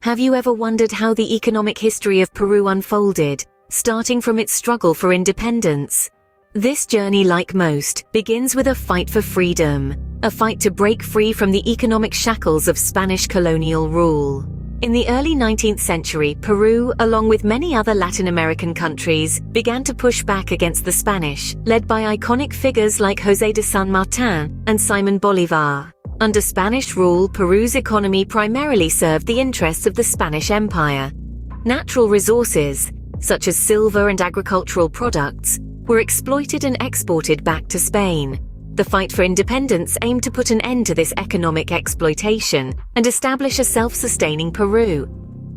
Have you ever wondered how the economic history of Peru unfolded, starting from its struggle for independence? This journey, like most, begins with a fight for freedom, a fight to break free from the economic shackles of Spanish colonial rule. In the early 19th century, Peru, along with many other Latin American countries, began to push back against the Spanish, led by iconic figures like José de San Martin and Simón Bolívar. Under Spanish rule, Peru's economy primarily served the interests of the Spanish Empire. Natural resources, such as silver and agricultural products, were exploited and exported back to Spain. The fight for independence aimed to put an end to this economic exploitation and establish a self-sustaining Peru.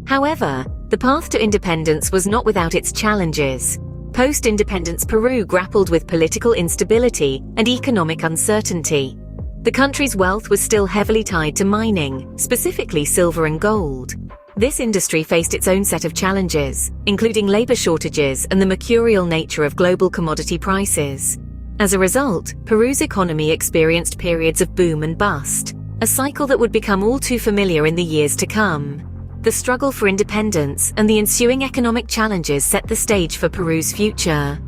However, the path to independence was not without its challenges. Post-independence Peru grappled with political instability and economic uncertainty. The country's wealth was still heavily tied to mining, specifically silver and gold. This industry faced its own set of challenges, including labor shortages and the mercurial nature of global commodity prices. As a result, Peru's economy experienced periods of boom and bust, a cycle that would become all too familiar in the years to come. The struggle for independence and the ensuing economic challenges set the stage for Peru's future.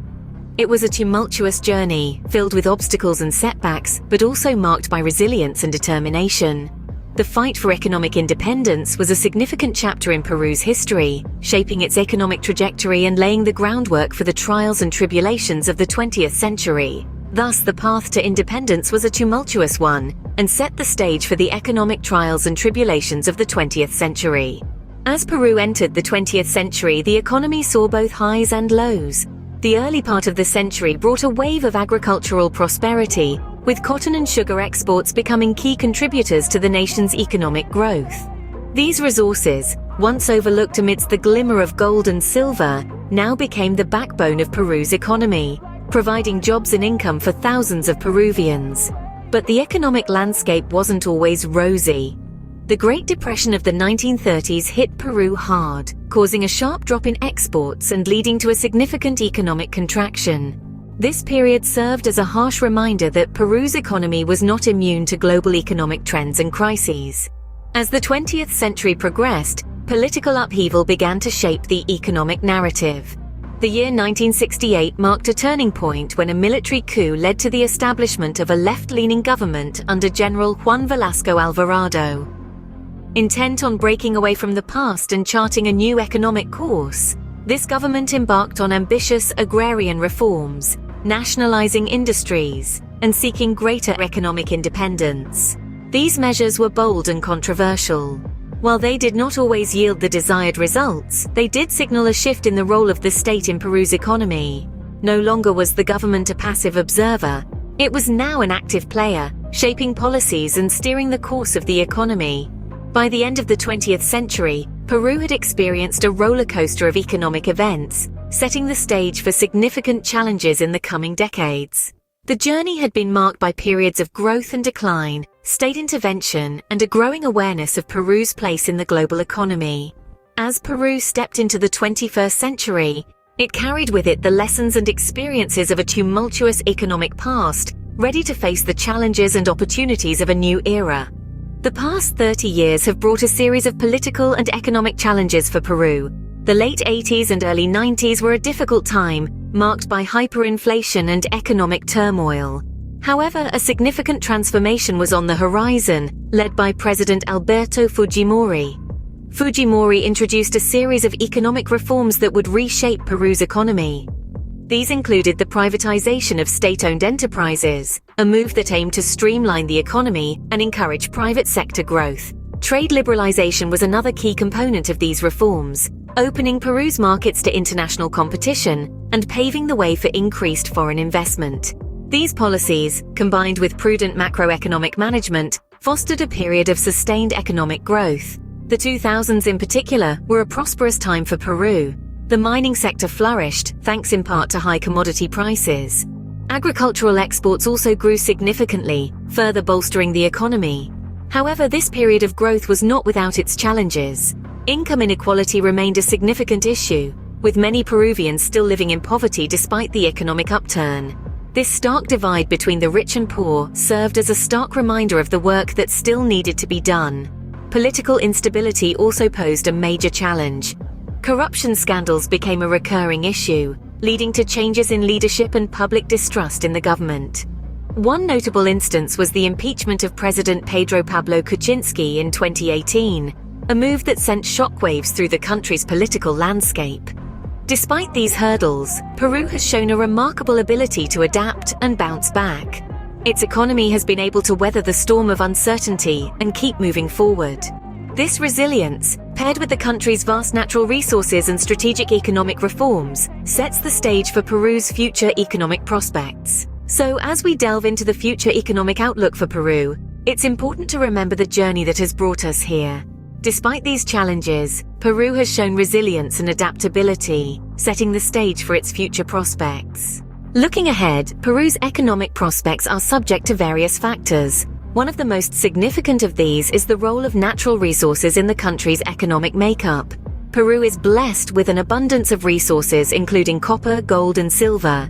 It was a tumultuous journey, filled with obstacles and setbacks, but also marked by resilience and determination. The fight for economic independence was a significant chapter in Peru's history, shaping its economic trajectory and laying the groundwork for the trials and tribulations of the 20th century. Thus, the path to independence was a tumultuous one, and set the stage for the economic trials and tribulations of the 20th century. As Peru entered the 20th century, the economy saw both highs and lows. The early part of the century brought a wave of agricultural prosperity, with cotton and sugar exports becoming key contributors to the nation's economic growth. These resources, once overlooked amidst the glimmer of gold and silver, now became the backbone of Peru's economy, providing jobs and income for thousands of Peruvians. But the economic landscape wasn't always rosy. The Great Depression of the 1930s hit Peru hard, causing a sharp drop in exports and leading to a significant economic contraction. This period served as a harsh reminder that Peru's economy was not immune to global economic trends and crises. As the 20th century progressed, political upheaval began to shape the economic narrative. The year 1968 marked a turning point when a military coup led to the establishment of a left-leaning government under General Juan Velasco Alvarado. Intent on breaking away from the past and charting a new economic course, this government embarked on ambitious agrarian reforms, nationalizing industries, and seeking greater economic independence. These measures were bold and controversial. While they did not always yield the desired results, they did signal a shift in the role of the state in Peru's economy. No longer was the government a passive observer. It was now an active player, shaping policies and steering the course of the economy. By the end of the 20th century, Peru had experienced a roller coaster of economic events, setting the stage for significant challenges in the coming decades. The journey had been marked by periods of growth and decline, state intervention, and a growing awareness of Peru's place in the global economy. As Peru stepped into the 21st century, it carried with it the lessons and experiences of a tumultuous economic past, ready to face the challenges and opportunities of a new era. The past 30 years have brought a series of political and economic challenges for Peru. The late 80s and early 90s were a difficult time, marked by hyperinflation and economic turmoil. However, a significant transformation was on the horizon, led by President Alberto Fujimori. Fujimori introduced a series of economic reforms that would reshape Peru's economy. These included the privatization of state-owned enterprises, a move that aimed to streamline the economy and encourage private sector growth. Trade liberalization was another key component of these reforms, opening Peru's markets to international competition and paving the way for increased foreign investment. These policies, combined with prudent macroeconomic management, fostered a period of sustained economic growth. The 2000s in particular were a prosperous time for Peru. The mining sector flourished, thanks in part to high commodity prices. Agricultural exports also grew significantly, further bolstering the economy. However, this period of growth was not without its challenges. Income inequality remained a significant issue, with many Peruvians still living in poverty despite the economic upturn. This stark divide between the rich and poor served as a stark reminder of the work that still needed to be done. political instability also posed a major challenge. Corruption scandals became a recurring issue, leading to changes in leadership and public distrust in the government. One notable instance was the impeachment of President Pedro Pablo Kuczynski in 2018, a move that sent shockwaves through the country's political landscape. Despite these hurdles, Peru has shown a remarkable ability to adapt and bounce back. Its economy has been able to weather the storm of uncertainty and keep moving forward. This resilience, paired with the country's vast natural resources and strategic economic reforms, sets the stage for Peru's future economic prospects. So, as we delve into the future economic outlook for Peru, it's important to remember the journey that has brought us here. Despite these challenges, Peru has shown resilience and adaptability, setting the stage for its future prospects. Looking ahead, Peru's economic prospects are subject to various factors. One of the most significant of these is the role of natural resources in the country's economic makeup. Peru is blessed with an abundance of resources including copper, gold, and silver.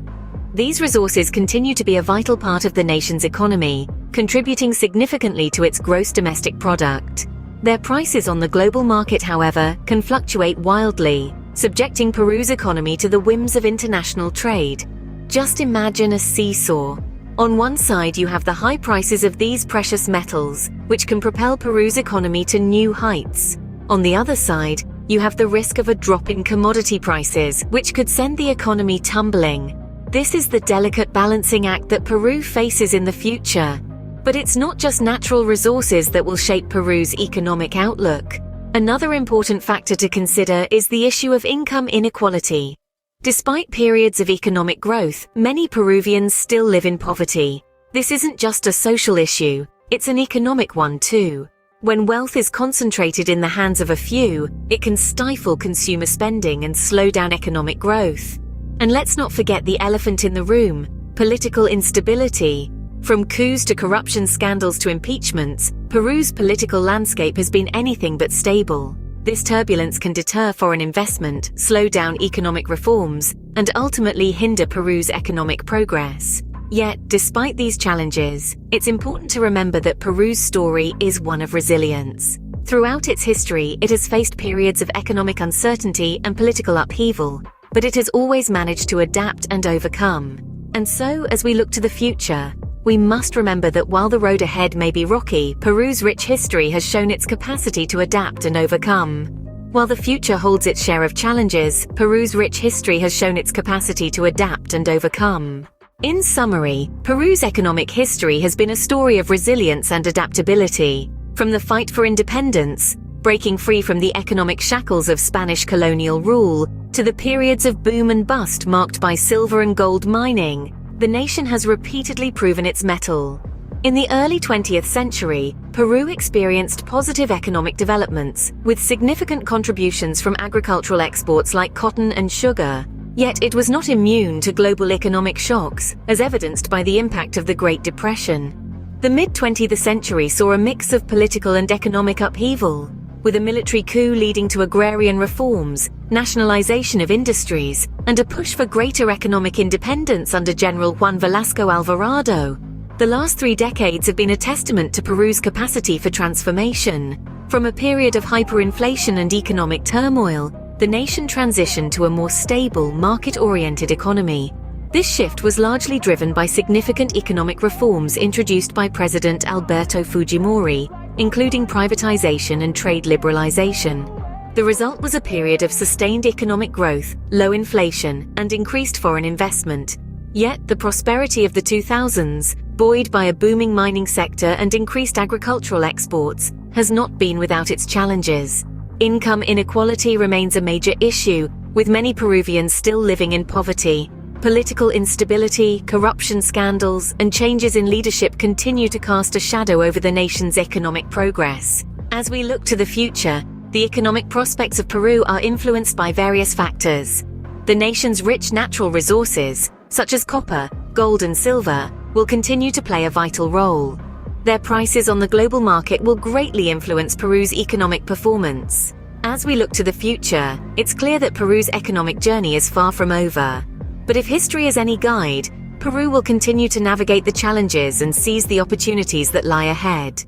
These resources continue to be a vital part of the nation's economy, contributing significantly to its gross domestic product. Their prices on the global market, however, can fluctuate wildly, subjecting Peru's economy to the whims of international trade. Just imagine a seesaw. On one side you have the high prices of these precious metals, which can propel Peru's economy to new heights. On the other side, you have the risk of a drop in commodity prices, which could send the economy tumbling. This is the delicate balancing act that Peru faces in the future. But it's not just natural resources that will shape Peru's economic outlook. Another important factor to consider is the issue of income inequality. Despite periods of economic growth, many Peruvians still live in poverty. This isn't just a social issue, it's an economic one too. When wealth is concentrated in the hands of a few, it can stifle consumer spending and slow down economic growth. And let's not forget the elephant in the room, political instability. From coups to corruption scandals to impeachments, Peru's political landscape has been anything but stable. This turbulence can deter foreign investment, slow down economic reforms, and ultimately hinder Peru's economic progress. Yet, despite these challenges, it's important to remember that Peru's story is one of resilience. Throughout its history, it has faced periods of economic uncertainty and political upheaval, but it has always managed to adapt and overcome. And so, as we look to the future, we must remember that while the road ahead may be rocky, Peru's rich history has shown its capacity to adapt and overcome. While the future holds its share of challenges, Peru's rich history has shown its capacity to adapt and overcome. In summary, Peru's economic history has been a story of resilience and adaptability. From the fight for independence, breaking free from the economic shackles of Spanish colonial rule, to the periods of boom and bust marked by silver and gold mining, the nation has repeatedly proven its mettle. In the early 20th century, Peru experienced positive economic developments, with significant contributions from agricultural exports like cotton and sugar. Yet it was not immune to global economic shocks, as evidenced by the impact of the Great Depression. The mid-20th century saw a mix of political and economic upheaval, with a military coup leading to agrarian reforms, nationalization of industries, and a push for greater economic independence under General Juan Velasco Alvarado. The last 3 decades have been a testament to Peru's capacity for transformation. From a period of hyperinflation and economic turmoil, the nation transitioned to a more stable, market-oriented economy. This shift was largely driven by significant economic reforms introduced by President Alberto Fujimori, including privatization and trade liberalization. The result was a period of sustained economic growth, low inflation, and increased foreign investment. Yet, the prosperity of the 2000s, buoyed by a booming mining sector and increased agricultural exports, has not been without its challenges. Income inequality remains a major issue, with many Peruvians still living in poverty. Political instability, corruption scandals, and changes in leadership continue to cast a shadow over the nation's economic progress. As we look to the future, the economic prospects of Peru are influenced by various factors. The nation's rich natural resources, such as copper, gold, and silver, will continue to play a vital role. Their prices on the global market will greatly influence Peru's economic performance. As we look to the future, it's clear that Peru's economic journey is far from over. But if history is any guide, Peru will continue to navigate the challenges and seize the opportunities that lie ahead.